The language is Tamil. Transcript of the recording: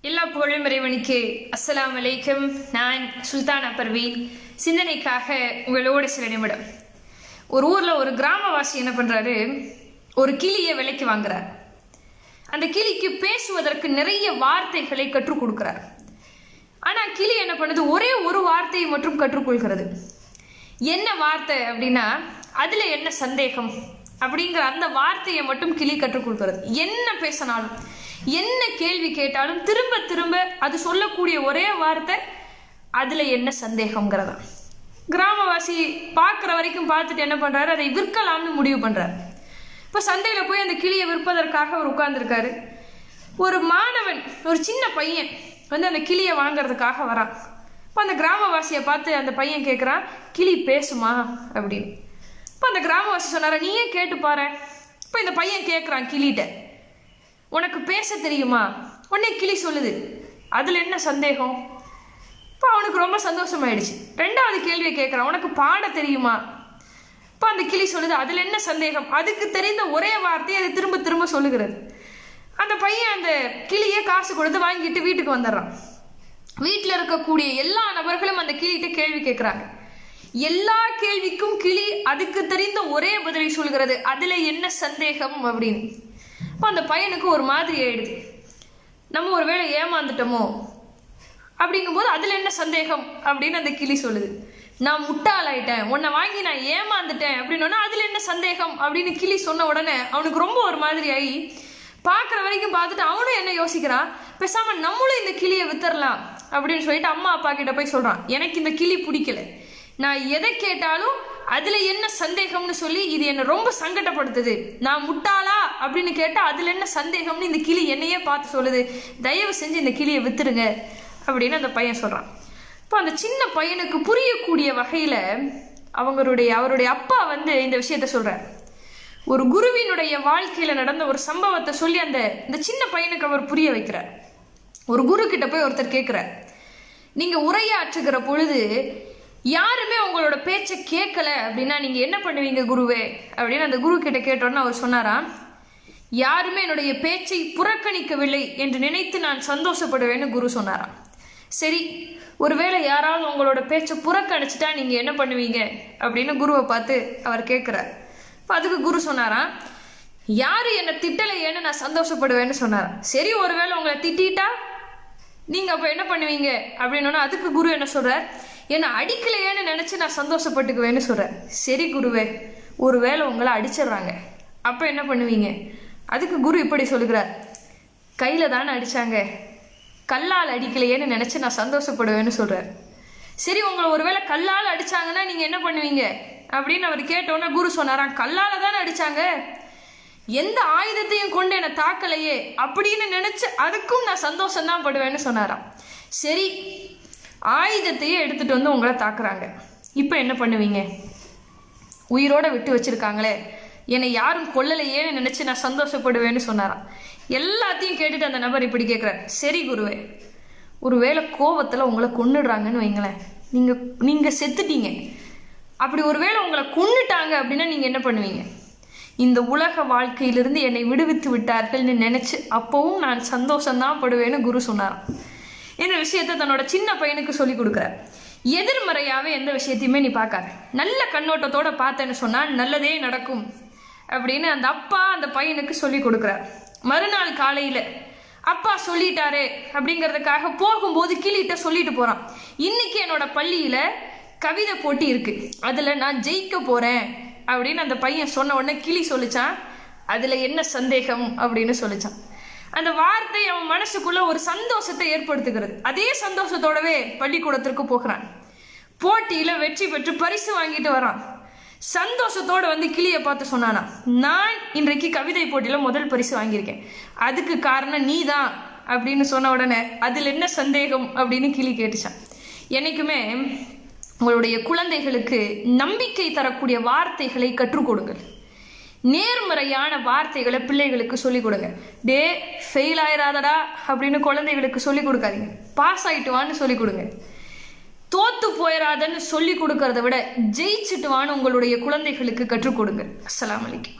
எல்லா புகழும் இறைவனுக்கு. அஸ்ஸலாமு அலைக்கும். நான் சுல்தானா பர்வீன். சிந்தனைக்காக உங்களோட சில நிமிடம். ஒரு ஊர்ல ஒரு கிராமவாசி என்ன பண்றாரு, ஒரு கிளியை விலைக்கு வாங்குறார். அந்த கிளிக்கு பேசுவதற்கு நிறைய வார்த்தைகளை கற்றுக் கொடுக்கிறார். ஆனா கிளி என்ன பண்ணுது, ஒரே ஒரு வார்த்தையை மட்டும் கற்றுக்கொள்கிறது. என்ன வார்த்தை அப்படின்னா, அதுல என்ன சந்தேகம் அப்படிங்கிற அந்த வார்த்தையை மட்டும் கிளி கற்றுக்கொள்கிறது. என்ன பேசினாலும், என்ன கேள்வி கேட்டாலும் திரும்ப திரும்ப அது சொல்லக்கூடிய ஒரே வார்த்தை, அதுல என்ன சந்தேகம்ங்கிறதா. கிராமவாசி பார்க்குற வரைக்கும் பார்த்துட்டு என்ன பண்றாரு, அதை விற்கலாம்னு முடிவு பண்றாரு. இப்போ சந்தையில போய் அந்த கிளியை விற்பதற்காக அவர் உட்கார்ந்துருக்காரு. ஒரு மாணவன், ஒரு சின்ன பையன் வந்து அந்த கிளியை வாங்கறதுக்காக வரான். இப்போ அந்த கிராமவாசியை பார்த்து அந்த பையன் கேட்குறான், கிளி பேசுமா அப்படின்னு. இப்போ அந்த கிராமவாசி சொன்னார, நீயே கேட்டு பாரு. இப்போ இந்த பையன் கேட்குறான் கிளிகிட்ட, உனக்கு பேச தெரியுமா? உடனே கிளி சொல்லுது, அதில் என்ன சந்தேகம்? இப்போ அவனுக்கு ரொம்ப சந்தோஷமாயிடுச்சு. ரெண்டாவது கேள்வியை கேட்குறான், உனக்கு பாட தெரியுமா? இப்போ அந்த கிளி சொல்லுது, அதில் என்ன சந்தேகம்? அதுக்கு தெரிந்த ஒரே வார்த்தையை அதை திரும்ப திரும்ப சொல்லுகிறது. அந்த பையன் அந்த கிளியை காசு கொடுத்து வாங்கிட்டு வீட்டுக்கு வந்துடுறான். வீட்டில் இருக்கக்கூடிய எல்லா நபர்களும் அந்த கிளிகிட்ட கேள்வி கேட்குறாங்க. எல்லா கேள்விக்கும் கிளி அதுக்கு தெரிந்த ஒரே பதிலை சொல்கிறது, அதில் என்ன சந்தேகம் அப்படின்னு. இப்போ அந்த பையனுக்கு ஒரு மாதிரி ஆயிடுது. நம்ம ஒரு வேளை ஏமாந்துட்டோமோ அப்படிங்கும்போது அதில் என்ன சந்தேகம் அப்படின்னு அந்த கிளி சொல்லுது. நான் முட்டாளாயிட்டேன், உன்னை வாங்கி நான் ஏமாந்துட்டேன் அப்படின்னா அதில் என்ன சந்தேகம் அப்படின்னு கிளி சொன்ன உடனே அவனுக்கு ரொம்ப ஒரு மாதிரி ஆகி பார்க்குற வரைக்கும் பார்த்துட்டு அவனும் என்ன யோசிக்கிறான், பேசாமல் நம்மளும் இந்த கிளியை வித்துடலாம் அப்படின்னு சொல்லிட்டு அம்மா அப்பா கிட்ட போய் சொல்கிறான், எனக்கு இந்த கிளி பிடிக்கல, நான் எதை கேட்டாலும் அதில் என்ன சந்தேகம்னு சொல்லி இது என்னை ரொம்ப சங்கடப்படுத்துது, நான் முட்டாளா அப்படின்னு கேட்டால் அதில் என்ன சந்தேகம்னு இந்த கிளி என்னையே பார்த்து சொல்லுது, தயவு செஞ்சு இந்த கிளியை வித்துருங்க அப்படின்னு அந்த பையன் சொல்கிறான். இப்போ அந்த சின்ன பையனுக்கு புரியக்கூடிய வகையில் அவருடைய அப்பா வந்து இந்த விஷயத்த சொல்கிறார். ஒரு குருவினுடைய வாழ்க்கையில் நடந்த ஒரு சம்பவத்தை சொல்லி இந்த சின்ன பையனுக்கு அவர் புரிய வைக்கிறார். ஒரு குரு கிட்ட போய் ஒருத்தர் கேட்குறார், நீங்கள் உரையாற்றுகிற பொழுது யாருமே உங்களோட பேச்சை கேட்கல அப்படின்னா நீங்கள் என்ன பண்ணுவீங்க குருவே அப்படின்னு அந்த குரு கிட்ட கேட்டோன்னு அவர் சொன்னாராம், யாருமே என்னுடைய பேச்சை புறக்கணிக்கவில்லை என்று நினைத்து நான் சந்தோஷப்படுவேன்னு குரு சொன்னாராம். சரி, ஒருவேளை யாராவது உங்களோட பேச்சை புறக்கணிச்சிட்டா நீங்கள் என்ன பண்ணுவீங்க அப்படின்னு குருவை பார்த்து அவர் கேட்குறார். இப்போ அதுக்கு குரு சொன்னாராம், யாரு என்னை திட்டலையேன்னு நான் சந்தோஷப்படுவேன்னு சொன்னாராம். சரி, ஒருவேளை உங்களை திட்டா நீங்கள் அப்போ என்ன பண்ணுவீங்க அப்படின்னா அதுக்கு குரு என்ன சொல்கிறார், என்னை அடிக்கலையேன்னு நினச்சி நான் சந்தோஷப்பட்டுக்குவேன்னு சொல்கிறேன். சரி குருவே, ஒருவேளை உங்களை அடிச்சிடுறாங்க, அப்போ என்ன பண்ணுவீங்க? அதுக்கு குரு இப்படி சொல்லுகிறார், கையில் தானே அடித்தாங்க, கல்லால் அடிக்கலையேன்னு நினச்சி நான் சந்தோஷப்படுவேன்னு சொல்கிறார். சரி, உங்களை ஒருவேளை கல்லால் அடித்தாங்கன்னா நீங்கள் என்ன பண்ணுவீங்க அப்படின்னு அவர் கேட்டோன்னே குரு சொன்னாராம், கல்லால் தானே அடித்தாங்க, எந்த ஆயுதத்தையும் கொண்டு என்னை தாக்கலையே அப்படின்னு நினச்சி அதுக்கும் நான் சந்தோஷம்தான் படுவேன்னு சொன்னாராம். சரி, ஆயுதத்தையே எடுத்துகிட்டு வந்து உங்களை தாக்குறாங்க, இப்போ என்ன பண்ணுவீங்க? உயிரோட விட்டு வச்சுருக்காங்களே, என்னை யாரும் கொல்லலையேன்னு நினச்சி நான் சந்தோஷப்படுவேன்னு சொன்னாராம். எல்லாத்தையும் கேட்டுட்டு அந்த நபர் இப்படி கேட்குறார், சரி குருவே, ஒருவேளை கோபத்தில் உங்களை கொன்னுடுறாங்கன்னு வைங்களேன், நீங்கள் செத்துட்டீங்க, அப்படி ஒருவேளை உங்களை கொன்னுட்டாங்க அப்படின்னா நீங்கள் என்ன பண்ணுவீங்க? இந்த உலக வாழ்க்கையிலிருந்து என்னை விடுவித்து விட்டார்கள்னு நினச்சி அப்போவும் நான் சந்தோஷம்தான் படுவேன்னு குரு சொன்னாராம். இந்த விஷயத்த தன்னோட சின்ன பையனுக்கு சொல்லி கொடுக்குறார். எதிர்மறையாகவே எந்த விஷயத்தையுமே நீ பார்க்காத, நல்ல கண்ணோட்டத்தோடு பார்த்தேன்னு சொன்னால் நல்லதே நடக்கும் அப்படின்னு அந்த அப்பா அந்த பையனுக்கு சொல்லி கொடுக்குறார். மறுநாள் காலையில் அப்பா சொல்லிட்டாரு அப்படிங்கிறதுக்காக போகும்போது கிளிகிட்ட சொல்லிட்டு போகிறான், இன்னைக்கு என்னோட பள்ளியில் கவிதை போட்டி இருக்குது, அதில் நான் ஜெயிக்க போகிறேன் அப்படின்னு அந்த பையன் சொன்ன உடனே கிளி சொல்லிச்சான், அதில் என்ன சந்தேகம் அப்படின்னு சொல்லிச்சான். அந்த வார்த்தை அவன் மனசுக்குள்ள ஒரு சந்தோஷத்தை ஏற்படுத்துகிறது. அதே சந்தோஷத்தோடவே பள்ளிக்கூடத்திற்கு போகிறான். போட்டியில வெற்றி பெற்று பரிசு வாங்கிட்டு வரான். சந்தோஷத்தோட வந்து கிளியை பார்த்து சொன்னானா, நான் இன்றைக்கு கவிதை போட்டியில முதல் பரிசு வாங்கியிருக்கேன், அதுக்கு காரணம் நீ தான் அப்படின்னு சொன்ன உடனே அதில் என்ன சந்தேகம் அப்படின்னு கிளி கேட்டுச்சான். என்னைக்குமே உங்களுடைய குழந்தைகளுக்கு நம்பிக்கை தரக்கூடிய வார்த்தைகளை கற்றுக் கொடுங்கள். நேர்மறையான வார்த்தைகளை பிள்ளைகளுக்கு சொல்லிக் கொடுங்க. டே ஃபெயில் ஆயிராதடா அப்படின்னு குழந்தைகளுக்கு சொல்லிக் கொடுக்காதீங்க, பாஸ் ஆகிட்டு வான்னு சொல்லிக் கொடுங்க. தோத்து போயிடாதன்னு சொல்லி கொடுக்கறத விட ஜெயிச்சுட்டு வான்னு உங்களுடைய குழந்தைகளுக்கு கற்றுக் கொடுங்க. அஸ்ஸலாமு அலைக்கும்.